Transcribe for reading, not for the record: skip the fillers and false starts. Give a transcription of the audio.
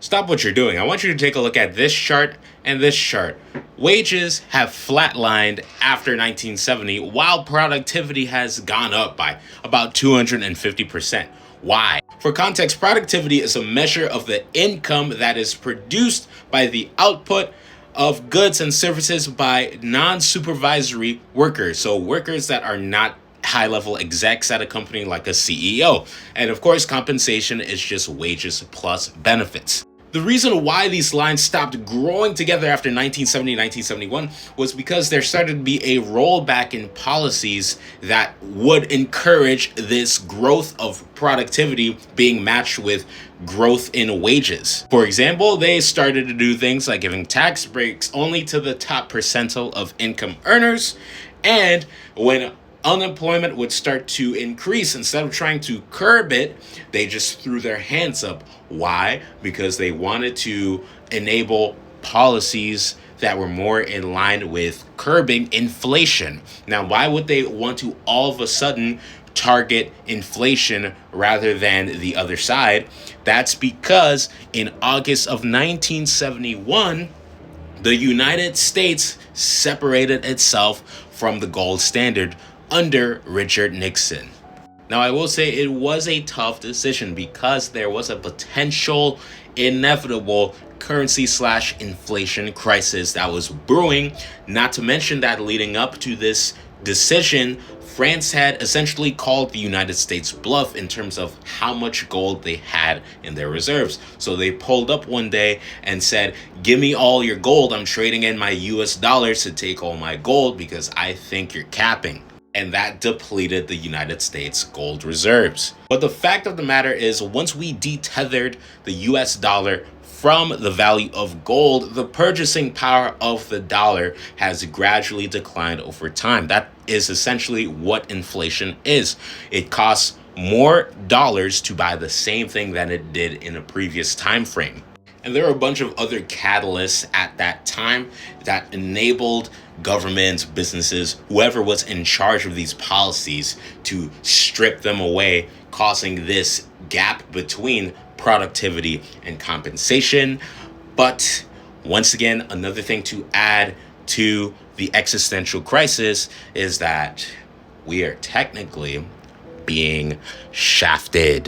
Stop what you're doing. I want you to take a look at this chart and this chart. Wages have flatlined after 1970, while productivity has gone up by about 250%. Why? For context, productivity is a measure of the income that is produced by the output of goods and services by non-supervisory workers. So workers that are not high level execs at a company like a CEO. And of course, compensation is just wages plus benefits. The reason why these lines stopped growing together after 1970, 1971 was because there started to be a rollback in policies that would encourage this growth of productivity being matched with growth in wages. For example, they started to do things like giving tax breaks only to the top percentile of income earners, and when unemployment would start to increase, instead of trying to curb it, they just threw their hands up. Why? Because they wanted to enable policies that were more in line with curbing inflation. Now, why would they want to all of a sudden target inflation rather than the other side? That's because in August of 1971, the United States separated itself from the gold standard under Richard Nixon. Now, I will say it was a tough decision because there was a potential inevitable currency/inflation crisis that was brewing. Not to mention that leading up to this decision, France had essentially called the United States bluff in terms of how much gold they had in their reserves. So they pulled up one day and said, "Give me all your gold. I'm trading in my US dollars to take all my gold because I think you're capping." And that depleted the United States gold reserves. But the fact of the matter is, once we detethered the US dollar from the value of gold, the purchasing power of the dollar has gradually declined over time. That is essentially what inflation is. It costs more dollars to buy the same thing than it did in a previous time frame. And there are a bunch of other catalysts at that time that enabled governments, businesses, whoever was in charge of these policies to strip them away, causing this gap between productivity and compensation. But once again, another thing to add to the existential crisis is that we are technically being shafted.